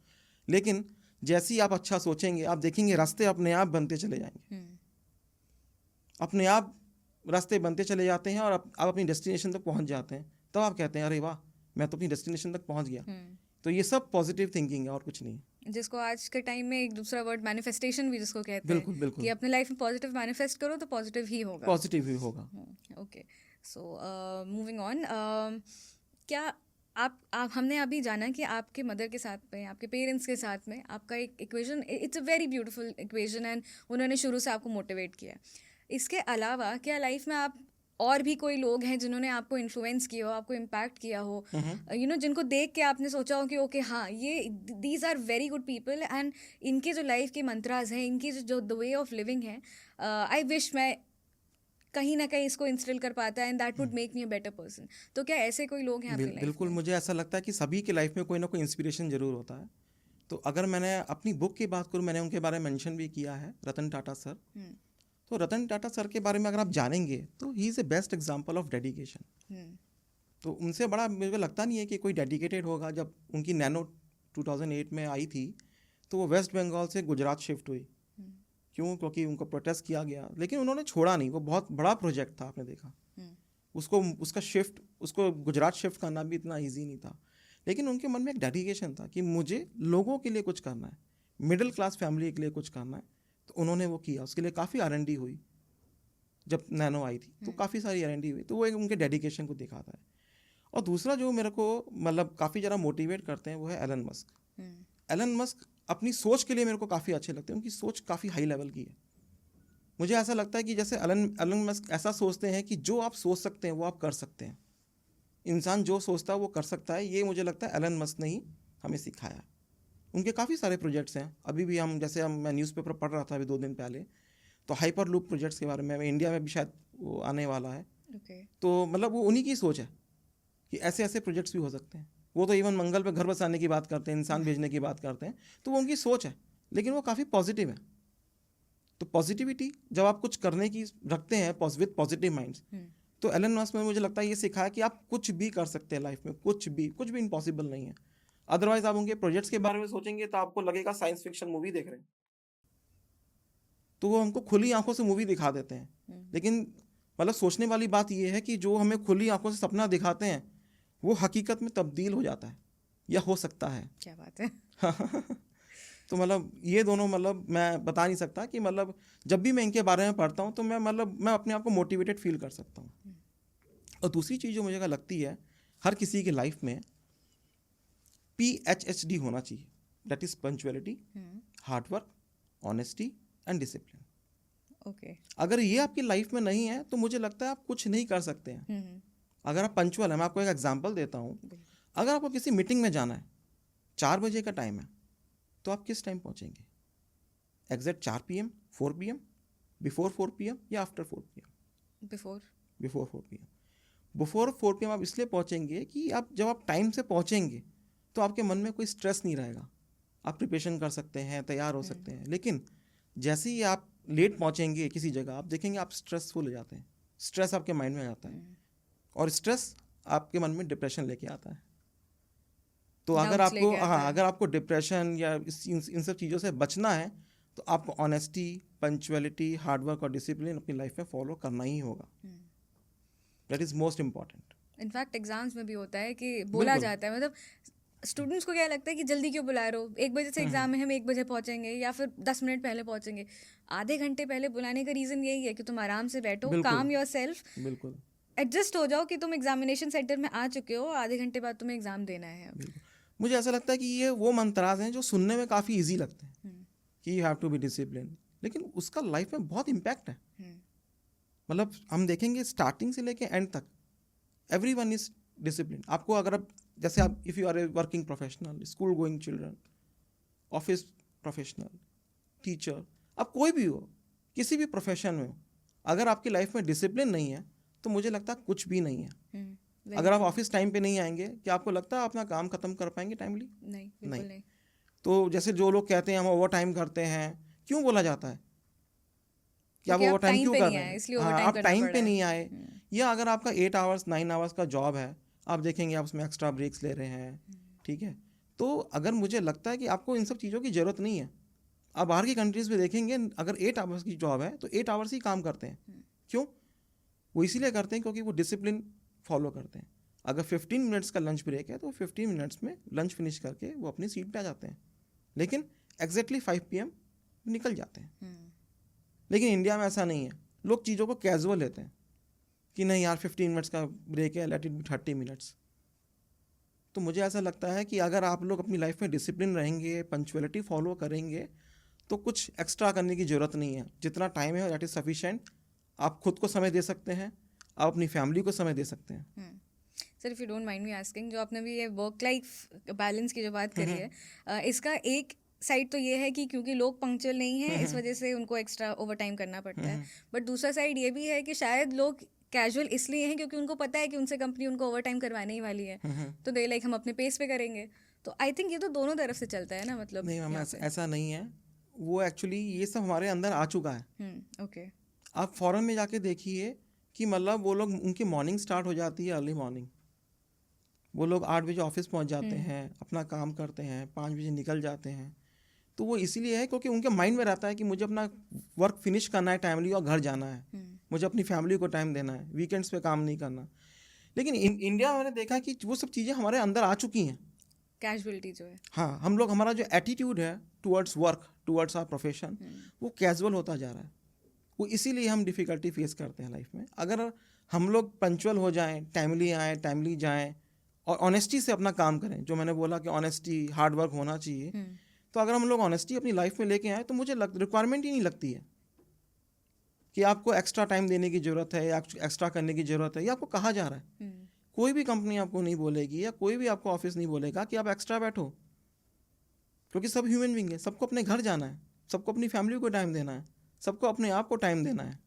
लेकिन जैसे ही आप अच्छा सोचेंगे आप देखेंगे रास्ते अपने आप बनते चले जाएंगे, अपने आप रास्ते बनते चले जाते हैं और आप अपनी डेस्टिनेशन तक पहुंच जाते हैं। तब आप कहते हैं अरे वाह, मैं तो अपनी डेस्टिनेशन तक पहुंच गया। तो ये सब पॉजिटिव थिंकिंग है और कुछ नहीं। जिसको आज के टाइम में एक दूसरा वर्ड मैनिफेस्टेशन भी जिसको कहते हैं, बिल्कुल बिल्कुल, कि अपने लाइफ में पॉजिटिव मैनिफेस्ट करो तो पॉजिटिव ही होगा. पॉजिटिव ही होगा। Okay, so moving on. क्या आप हमने अभी जाना कि आपके मदर के साथ में, आपके पेरेंट्स के साथ में आपका एक equation, it's a very beautiful equation, and उन्होंने शुरू से आपको मोटिवेट किया. इसके अलावा क्या लाइफ में आप और भी कोई लोग हैं जिन्होंने आपको इन्फ्लुएंस किया हो, आपको इम्पैक्ट किया हो, जिनको देख के आपने सोचा हो कि ओके हाँ, ये these are very good people, and इनके जो लाइफ के मंत्राज हैं, इनकी जो द वे ऑफ लिविंग है, आई विश मैं कहीं ना कहीं इसको इंस्टिल कर पाता है, and that would make me a better person. तो क्या ऐसे कोई लोग हैं आपकी लाइफ बिल्कुल, में? मुझे ऐसा लगता है कि सभी की लाइफ में कोई ना कोई इंस्पिरेशन ज़रूर होता है। तो अगर मैंने अपनी बुक की बात करूँ, मैंने उनके बारे में मेंशन भी किया है, रतन टाटा सर। तो रतन टाटा सर के बारे में अगर आप जानेंगे तो he is a best example of dedication. तो उनसे बड़ा मेरे को लगता नहीं है कि कोई डेडिकेटेड होगा। जब उनकी नैनो 2008 में आई थी तो वो वेस्ट बंगाल से गुजरात शिफ्ट हुई। क्यों? क्योंकि उनको प्रोटेस्ट किया गया, लेकिन उन्होंने छोड़ा नहीं। वो बहुत बड़ा प्रोजेक्ट था, आपने देखा उसको गुजरात शिफ्ट करना भी इतना ईजी नहीं था। लेकिन उनके मन में एक डेडिकेशन था कि मुझे लोगों के लिए कुछ करना है, मिडिल क्लास फैमिली के लिए कुछ करना है। तो उन्होंने वो किया। उसके लिए काफ़ी R&D हुई। जब नैनो आई थी तो काफ़ी सारी R&D हुई। तो वो एक उनके डेडिकेशन को दिखाता है। और दूसरा जो मेरे को मतलब काफ़ी ज़्यादा मोटिवेट करते हैं वो है एलन मस्क। एलन मस्क अपनी सोच के लिए मेरे को काफ़ी अच्छे लगते हैं। उनकी सोच काफ़ी हाई लेवल की है। मुझे ऐसा लगता है कि जैसे एलन मस्क ऐसा सोचते हैं कि जो आप सोच सकते हैं वो आप कर सकते हैं। इंसान जो सोचता है वो कर सकता है। ये मुझे लगता है एलन मस्क ने ही हमें सिखाया। उनके काफ़ी सारे प्रोजेक्ट्स हैं। अभी भी मैं न्यूज़पेपर पढ़ रहा था अभी 2 दिन पहले, तो हाइपर लूप प्रोजेक्ट्स के बारे में, इंडिया में भी शायद वो आने वाला है। तो मतलब वो उन्हीं की सोच है कि ऐसे ऐसे प्रोजेक्ट्स भी हो सकते हैं। वो तो इवन मंगल पे घर बसाने की बात करते हैं, इंसान भेजने की बात करते हैं। तो वो उनकी सोच है, लेकिन वो काफ़ी पॉजिटिव है। तो पॉजिटिविटी जब आप कुछ करने की रखते हैं विद पॉजिटिव माइंड्स, तो एलन मस्क ने मुझे लगता है ये सिखाया कि आप कुछ भी कर सकते हैं लाइफ में। कुछ भी इम्पॉसिबल नहीं है। अदरवाइज आप उनके प्रोजेक्ट्स के बारे में सोचेंगे तो आपको लगेगा साइंस फिक्शन मूवी देख रहे हैं। तो वो हमको खुली आंखों से मूवी दिखा देते हैं। लेकिन मतलब सोचने वाली बात ये है कि जो हमें खुली आंखों से सपना दिखाते हैं वो हकीकत में तब्दील हो जाता है या हो सकता है। क्या बात है। तो मतलब ये दोनों मतलब मैं बता नहीं सकता कि मतलब जब भी मैं इनके बारे में पढ़ता हूँ तो मैं अपने आप को मोटिवेटेड फील कर सकता हूँ। और दूसरी चीज़ जो मुझे लगती है हर किसी की लाइफ में PhD होना चाहिए, that is punctuality, hard work, honesty and discipline. Okay. अगर ये आपकी लाइफ में नहीं है तो मुझे लगता है आप कुछ नहीं कर सकते हैं। अगर आप पंक्चुअल है, मैं आपको एक एग्जांपल देता हूँ। अगर आपको किसी मीटिंग में जाना है, 4 बजे का टाइम है, तो आप किस टाइम पहुँचेंगे? Exact 4 PM, 4 PM, before 4 PM या after 4 PM? Before 4 PM। Before 4 PM आप इसलिए पहुँचेंगे कि आप जब आप टाइम से पहुँचेंगे तो आपके मन में कोई स्ट्रेस नहीं रहेगा। आप प्रिपरेशन कर सकते हैं, तैयार हो सकते हैं। लेकिन जैसे ही आप लेट पहुँचेंगे किसी जगह, आप देखेंगे आप स्ट्रेसफुल हो जाते हैं, स्ट्रेस आपके माइंड में आ जाता है, और स्ट्रेस आपके मन में डिप्रेशन लेके आता है। तो अगर Doubts आपको लेके आता है। अगर आपको डिप्रेशन या इन सब चीज़ों से बचना है तो आपको ऑनेस्टी, पंक्चुअलिटी, हार्डवर्क और डिसिप्लिन अपनी लाइफ में फॉलो करना ही होगा। That is most important. In fact exams में भी होता है कि बोला बिल्कुल। जाता है, मतलब स्टूडेंट्स को क्या लगता है कि जल्दी क्यों बुला रहे हो, 1 बजे से एग्जाम है, हम 1 बजे पहुंचेंगे या फिर 10 मिनट पहले पहुंचेंगे। आधे घंटे पहले बुलाने का रीज़न यही है कि तुम आराम से बैठो, बिल्कुल। काम योर सेल्फ, बिल्कुल एडजस्ट हो जाओ कि तुम एग्जामिनेशन सेंटर में आ चुके हो, आधे घंटे बाद तुम्हें एग्जाम देना है अब। बिल्कुल। मुझे ऐसा लगता है कि ये वो मंत्राज हैं जो सुनने में काफ़ी ईजी लगते हैं कि you have to be discipline, लेकिन उसका लाइफ में बहुत इम्पैक्ट है। मतलब हम देखेंगे स्टार्टिंग से लेके एंड तक एवरीवन इज डिसिप्लिन। आपको अगर आप जैसे आप if you are a working professional, school going children, office professional, teacher, आप कोई भी हो, किसी भी प्रोफेशन में हो, अगर आपकी लाइफ में डिसिप्लिन नहीं है तो मुझे लगता है कुछ भी नहीं है। अगर आप ऑफिस टाइम पे नहीं आएंगे, क्या आपको लगता है आप अपना काम खत्म कर पाएंगे टाइमली? नहीं, बिल्कुल नहीं। तो जैसे जो लोग कहते हैं हम ओवर टाइम करते हैं, क्यों बोला जाता है कि आप क्योंकि ओवर आप टाइम time क्यों पे कर नहीं रहे आए, हैं? इसलिए हाँ, overtime आप करना टाइम पड़ पे रहा है। नहीं आए, या अगर आपका 8 आवर्स 9 आवर्स का जॉब है, आप देखेंगे आप उसमें एक्स्ट्रा ब्रेक्स ले रहे हैं, ठीक है। तो अगर मुझे लगता है कि आपको इन सब चीज़ों की ज़रूरत नहीं है। आप बाहर की कंट्रीज़ में देखेंगे अगर 8 आवर्स की जॉब है तो 8 आवर्स ही काम करते हैं। क्यों? वो इसीलिए करते हैं क्योंकि वो डिसिप्लिन फॉलो करते हैं। अगर 15 मिनट्स का लंच ब्रेक है तो 15 मिनट्स में लंच फिनिश करके वो अपनी सीट पे आ जाते हैं, लेकिन एग्जैक्टली 5 PM निकल जाते हैं। लेकिन इंडिया में ऐसा नहीं है, लोग चीज़ों को कैजुअल लेते हैं कि नहीं यार 15 मिनट्स का ब्रेक है, लेट इट बी 30 मिनट्स। तो मुझे ऐसा लगता है कि अगर आप लोग अपनी लाइफ में डिसिप्लिन रहेंगे, पंक्चुअलिटी फॉलो करेंगे, तो कुछ एक्स्ट्रा करने की ज़रूरत नहीं है। जितना टाइम है दैट इज़ सफिशेंट। आप खुद को समय दे सकते हैं, आप अपनी फैमिली को समय दे सकते हैं। Sir, if you don't mind me asking, जो आपने भी ये वर्क लाइफ बैलेंस की जो बात करी है, इसका एक साइड तो ये है कि क्योंकि लोग पंक्चुअल नहीं है, इस वजह से उनको एक्स्ट्रा ओवर टाइम करना पड़ता है। बट दूसरा साइड ये भी है कि शायद लोग कैजुअल इसलिए हैं क्योंकि उनको पता है कि उनसे कंपनी उनको ओवर टाइम करवाने ही वाली है, तो दे लाइक हम अपने पेस पे करेंगे। तो आई थिंक ये तो दोनों तरफ से चलता है ना, मतलब नहीं मैम, यहाँ पे। ऐसा नहीं है। वो एक्चुअली ये सब हमारे अंदर आ चुका है। ओके। आप फॉरेन में जाके देखिए कि मतलब वो लोग, उनकी मॉर्निंग स्टार्ट हो जाती है अर्ली मॉर्निंग। वो लोग 8 बजे ऑफिस पहुंच जाते हैं, अपना काम करते हैं, 5 बजे निकल जाते हैं। तो वो इसीलिए है क्योंकि उनके माइंड में रहता है कि मुझे अपना वर्क फिनिश करना है टाइमली और घर जाना है, मुझे अपनी फैमिली को टाइम देना है, वीकेंड्स पे काम नहीं करना। लेकिन इंडिया में मैंने देखा कि वो सब चीज़ें हमारे अंदर आ चुकी हैं। कैजुअलिटी जो है, हाँ, हम लोग, हमारा जो एटीट्यूड है towards work, towards our profession, वो कैजुअल होता जा रहा है। वो इसीलिए हम डिफ़िकल्टी फेस करते हैं लाइफ में। अगर हम लोग पंक्चुअल हो जाएं, टाइमली आएँ, टाइमली जाएं और ऑनेस्टी से अपना काम करें, जो मैंने बोला कि ऑनेस्टी, हार्ड वर्क होना चाहिए, तो अगर हम लोग ऑनेस्टी अपनी लाइफ में लेके आए तो मुझे रिक्वायरमेंट ही नहीं लगती है कि आपको एक्स्ट्रा टाइम देने की ज़रूरत है या एक्स्ट्रा करने की ज़रूरत है, या आपको कहा जा रहा है। कोई भी कंपनी आपको नहीं बोलेगी या कोई भी आपको ऑफिस नहीं बोलेगा कि आप एक्स्ट्रा बैठो, क्योंकि सब ह्यूमन बीइंग है, सबको अपने घर जाना है, सबको अपनी फैमिली को टाइम देना है, सबको अपने आप को टाइम देना है।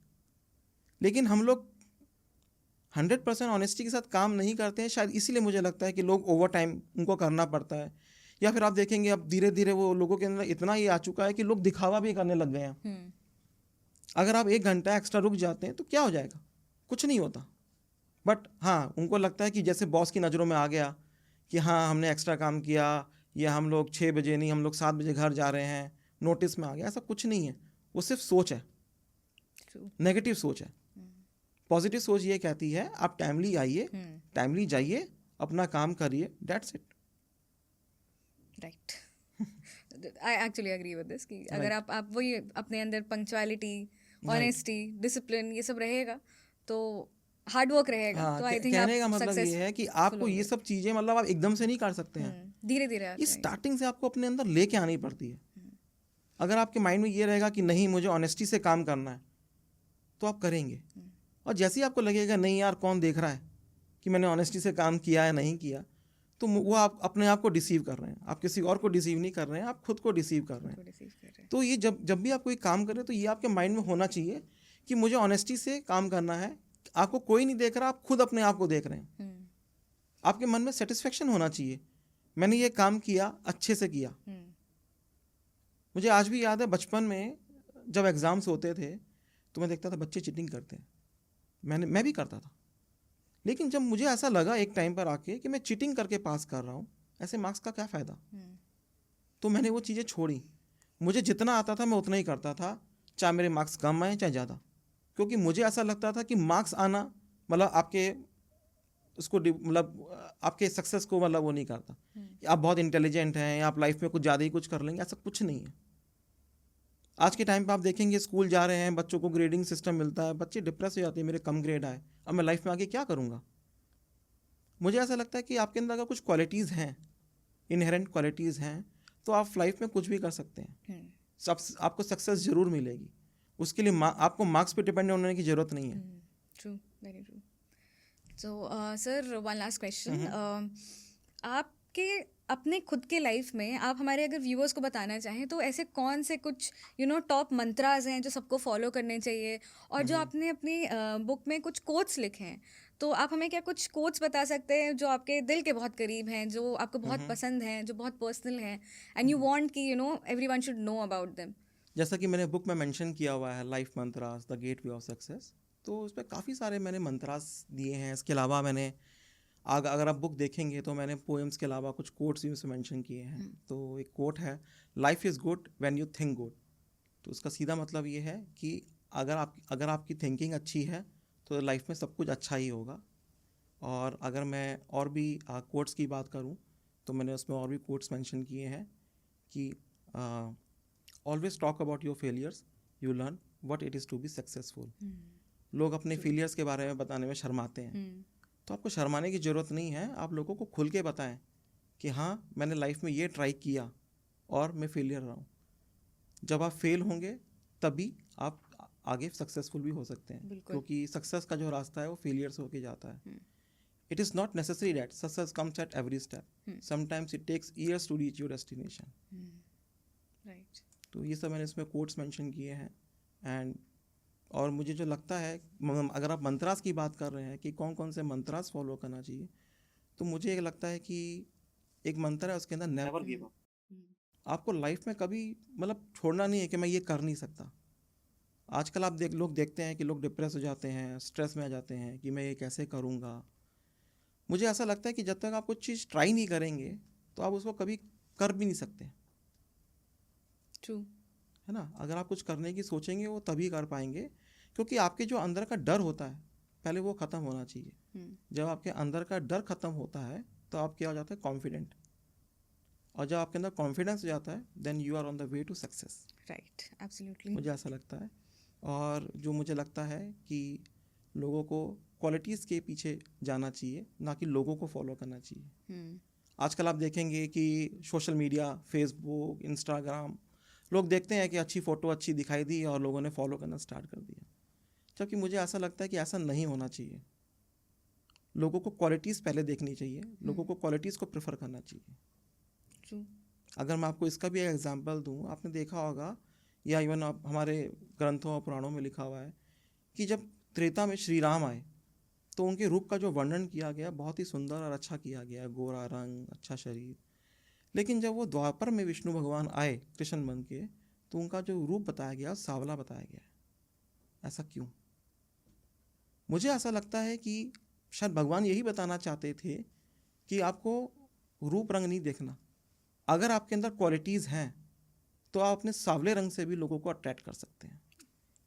लेकिन हम लोग 100% ऑनेस्टी के साथ काम नहीं करते हैं। शायद इसीलिए मुझे लगता है कि लोग ओवर टाइम उनको करना पड़ता है। या फिर आप देखेंगे अब धीरे धीरे वो लोगों के अंदर इतना ये आ चुका है कि लोग दिखावा भी करने लग गए हैं। अगर आप 1 घंटा एक्स्ट्रा रुक जाते हैं तो क्या हो जाएगा? कुछ नहीं होता। बट हाँ, उनको लगता है कि जैसे बॉस की नज़रों में आ गया कि हाँ हमने एक्स्ट्रा काम किया, या हम लोग 6 बजे नहीं, हम लोग 7 बजे घर जा रहे हैं, नोटिस में आ गया। ऐसा कुछ नहीं है, वो सिर्फ सोच है, नेगेटिव सोच है। पॉजिटिव सोच ये कहती है आप टाइमली आइए, टाइमली जाइए, अपना काम करिए, that's it. Right. I actually agree with this कि अगर आप वही अपने अंदर पंक्चुअलिटी, ऑनेस्टी, डिसिप्लिन ये सब रहेगा तो हार्ड वर्क रहेगा। हाँ, तो आई थिंक कहने का मतलब ये है कि आपको ये सब चीज़ें, मतलब आप एकदम से नहीं कर सकते हैं। धीरे धीरे आते ये हैं। स्टार्टिंग से आपको अपने अंदर लेके आनी पड़ती है। अगर आपके माइंड में ये रहेगा कि नहीं मुझे ऑनेस्टी से काम करना है, तो आप करेंगे। और जैसे ही आपको लगेगा नहीं यार कौन देख रहा है कि मैंने ऑनेस्टी से काम किया है नहीं किया, तो वो आप अपने आप को डिसीव कर रहे हैं। आप किसी और को डिसीव नहीं कर रहे हैं, आप खुद को डिसीव कर रहे हैं। रिसीव कर रहे हैं। तो ये जब जब भी आप कोई काम करें तो ये आपके माइंड में होना चाहिए कि मुझे ऑनेस्टी से काम करना है। आपको कोई नहीं देख रहा, आप खुद अपने आप को देख रहे हैं। आपके मन में सेटिस्फेक्शन होना चाहिए, मैंने ये काम किया, अच्छे से किया। मुझे आज भी याद है बचपन में जब एग्ज़ाम्स होते थे तो मैं देखता था बच्चे चीटिंग करते हैं, मैं भी करता था। लेकिन जब मुझे ऐसा लगा एक टाइम पर आके कि मैं चीटिंग करके पास कर रहा हूँ, ऐसे मार्क्स का क्या फ़ायदा, तो मैंने वो चीज़ें छोड़ी। मुझे जितना आता था मैं उतना ही करता था, चाहे मेरे मार्क्स कम आए चाहे ज़्यादा, क्योंकि मुझे ऐसा लगता था कि मार्क्स आना मतलब आपके उसको मतलब आपके सक्सेस को मतलब वो नहीं करता। आप बहुत इंटेलिजेंट हैं, आप लाइफ में कुछ ज़्यादा ही कुछ कर लेंगे, ऐसा कुछ नहीं है। आज के टाइम पे आप देखेंगे स्कूल जा रहे हैं, बच्चों को ग्रेडिंग सिस्टम मिलता है, बच्चे डिप्रेस हो जाते हैं, मेरे कम ग्रेड आए, अब मैं लाइफ में आगे क्या करूँगा। मुझे ऐसा लगता है कि आपके अंदर अगर कुछ क्वालिटीज़ हैं, इनहेरेंट क्वालिटीज़ हैं, तो आप लाइफ में कुछ भी कर सकते हैं। सब आपको सक्सेस ज़रूर मिलेगी। उसके लिए आपको मार्क्स पे डिपेंड होने की ज़रूरत नहीं है। True, very true. So sir, one last question. आपके अपने खुद के लाइफ में आप हमारे अगर व्यूअर्स को बताना चाहें तो ऐसे कौन से कुछ टॉप मंत्रास हैं जो सबको फॉलो करने चाहिए, और जो आपने अपनी बुक में कुछ कोट्स लिखे हैं, तो आप हमें क्या कुछ कोट्स बता सकते हैं जो आपके दिल के बहुत करीब हैं, जो आपको बहुत पसंद हैं, जो बहुत पर्सनल हैं, एंड यू वांट कि everyone should know about them? जैसा कि मैंने बुक में मेंशन किया हुआ है life mantras the gateway of success, तो उस पर काफ़ी सारे मैंने मंत्रास दिए हैं। इसके अलावा मैंने अगर आप बुक देखेंगे तो मैंने पोएम्स के अलावा कुछ कोट्स भी उसमें मेंशन किए हैं। तो एक कोट है, life is good when you think good. तो उसका सीधा मतलब ये है कि अगर आपकी थिंकिंग अच्छी है तो लाइफ में सब कुछ अच्छा ही होगा। और अगर मैं और भी कोट्स की बात करूं तो मैंने उसमें और भी कोट्स मेंशन किए हैं कि always talk about your failures, you learn what it is to be successful. लोग अपने फेलियर्स के बारे में बताने में शर्माते हैं, तो आपको शर्माने की ज़रूरत नहीं है। आप लोगों को खुल के बताएं कि हाँ मैंने लाइफ में ये ट्राई किया और मैं फेलियर रहा हूँ। जब आप फेल होंगे तभी आप आगे सक्सेसफुल भी हो सकते हैं, क्योंकि सक्सेस का जो रास्ता है वो फेलियर से होके जाता है। It is not necessary that success comes at every step, sometimes it takes years to reach your destination. Right. तो ये सब मैंने इसमें कोट्स मेंशन किए हैं। एंड और मुझे जो लगता है, अगर आप मंत्रास की बात कर रहे हैं कि कौन कौन से मंत्रास फॉलो करना चाहिए, तो मुझे ये लगता है कि एक मंत्र है उसके अंदर नेवर गिव अप। आपको लाइफ में कभी मतलब छोड़ना नहीं है कि मैं ये कर नहीं सकता। आजकल आप लोग देखते हैं कि लोग डिप्रेस हो जाते हैं, स्ट्रेस में आ जाते हैं कि मैं ये कैसे करूँगा। मुझे ऐसा लगता है कि जब तक आप कुछ चीज़ ट्राई नहीं करेंगे तो आप उसको कभी कर भी नहीं सकते। ट्रू है ना। अगर आप कुछ करने की सोचेंगे वो तभी कर पाएंगे, क्योंकि आपके जो अंदर का डर होता है पहले वो ख़त्म होना चाहिए। जब आपके अंदर का डर ख़त्म होता है तो आप क्या हो जाता है, कॉन्फिडेंट। और जब आपके अंदर कॉन्फिडेंस हो जाता है then you are on the way to success. Right, absolutely. मुझे ऐसा लगता है। और जो मुझे लगता है कि लोगों को क्वालिटीज़ के पीछे जाना चाहिए, ना कि लोगों को फॉलो करना चाहिए। आजकल आप देखेंगे कि सोशल मीडिया, फेसबुक, इंस्टाग्राम, लोग देखते हैं कि अच्छी फ़ोटो अच्छी दिखाई दी और लोगों ने फॉलो करना स्टार्ट कर दिया, जबकि मुझे ऐसा लगता है कि ऐसा नहीं होना चाहिए। लोगों को क्वालिटीज़ पहले देखनी चाहिए, लोगों को क्वालिटीज़ को प्रेफर करना चाहिए। ट्रू। अगर मैं आपको इसका भी एक एग्जांपल दूं, आपने देखा होगा या इवन हमारे ग्रंथों और पुराणों में लिखा हुआ है कि जब त्रेता में श्री राम आए तो उनके रूप का जो वर्णन किया गया बहुत ही सुंदर और अच्छा किया गया, गोरा रंग, अच्छा शरीर। लेकिन जब वो द्वापर में विष्णु भगवान आए कृष्ण बन के, तो उनका जो रूप बताया गया सांवला बताया गया। ऐसा क्यों? मुझे ऐसा लगता है कि शायद भगवान यही बताना चाहते थे कि आपको रूप रंग नहीं देखना। अगर आपके अंदर क्वालिटीज़ हैं तो आप अपने सांवले रंग से भी लोगों को अट्रैक्ट कर सकते हैं।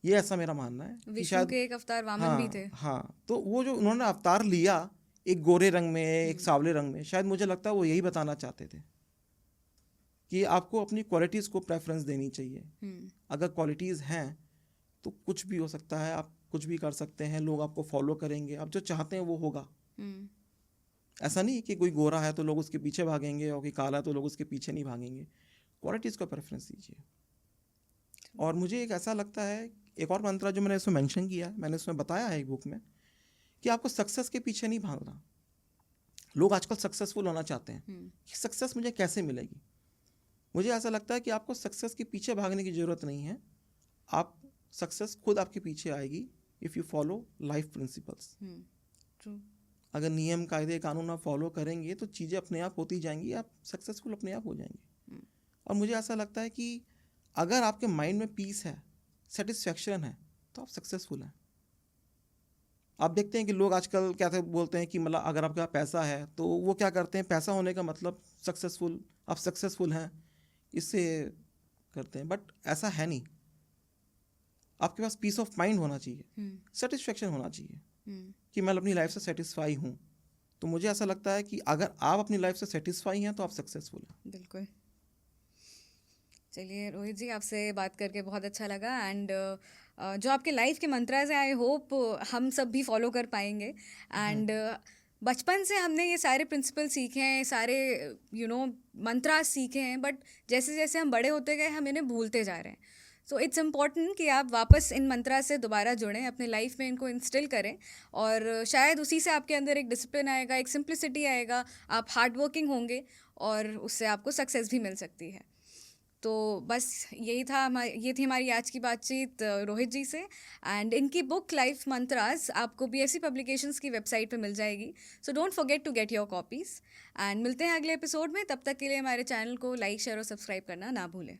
ये ऐसा मेरा मानना है कि विष्णु शायद के एक अवतार वामन हाँ भी थे। हाँ, तो वो जो उन्होंने अवतार लिया एक गोरे रंग में, एक सांवले रंग में, शायद मुझे लगता है वो यही बताना चाहते थे कि आपको अपनी क्वालिटीज़ को प्रेफरेंस देनी चाहिए। अगर क्वालिटीज़ हैं तो कुछ भी हो सकता है, आप कुछ भी कर सकते हैं, लोग आपको फॉलो करेंगे, आप जो चाहते हैं वो होगा। ऐसा नहीं कि कोई गोरा है तो लोग उसके पीछे भागेंगे और कोई काला है तो लोग उसके पीछे नहीं भागेंगे। क्वालिटीज़ को प्रेफरेंस दीजिए। और मुझे एक ऐसा लगता है, एक और मंत्रा जो मैंने इसमें मेंशन किया है, मैंने इसमें बताया है एक बुक में, कि आपको सक्सेस के पीछे नहीं भागना। लोग आजकल सक्सेसफुल होना चाहते हैं कि सक्सेस मुझे कैसे मिलेगी। मुझे ऐसा लगता है कि आपको सक्सेस के पीछे भागने की ज़रूरत नहीं है। आप सक्सेस खुद आपके पीछे आएगी if you follow life principles. True. अगर नियम कायदे कानून आप फॉलो करेंगे तो चीज़ें अपने आप होती जाएंगी, आप सक्सेसफुल अपने आप हो जाएंगे। और मुझे ऐसा लगता है कि अगर आपके माइंड में पीस है, सेटिस्फैक्शन है, तो आप सक्सेसफुल हैं। आप देखते हैं कि लोग आजकल क्या बोलते हैं कि मतलब अगर आपके पास पैसा है तो वो क्या करते हैं, पैसा होने का मतलब सक्सेसफुल, आप सक्सेसफुल हैं इससे करते हैं, बट ऐसा है नहीं। आपके पास पीस ऑफ माइंड होना चाहिए, सेटिस्फैक्शन होना चाहिए कि मैं अपनी लाइफ से सेटिस्फाई हूँ। तो मुझे ऐसा लगता है कि अगर आप अपनी लाइफ से सेटिस्फाई हैं तो आप सक्सेसफुल हैं। बिल्कुल। चलिए रोहित जी, आपसे बात करके बहुत अच्छा लगा। एंड जो आपके लाइफ के मंत्राज हैं, आई होप हम सब भी फॉलो कर पाएंगे। एंड बचपन से हमने ये सारे प्रिंसिपल सीखे हैं, सारे मंत्राज सीखे हैं, बट जैसे जैसे हम बड़े होते गए हम इन्हें भूलते जा रहे हैं। सो इट्स इम्पॉर्टेंट कि आप वापस इन मंत्रा से दोबारा जुड़ें, अपने लाइफ में इनको इंस्टिल करें, और शायद उसी से आपके अंदर एक डिसिप्लिन आएगा, एक सिंप्लिसिटी आएगा, आप हार्ड वर्किंग होंगे और उससे आपको सक्सेस भी मिल सकती है। तो बस ये थी हमारी आज की बातचीत रोहित जी से। एंड इनकी बुक लाइफ मंत्रास आपको बीएफसी पब्लिकेशंस की वेबसाइट पे मिल जाएगी। So don't forget to get your copies. And मिलते हैं अगले एपिसोड में। तब तक के लिए हमारे चैनल को लाइक, शेयर और सब्सक्राइब करना ना भूलें।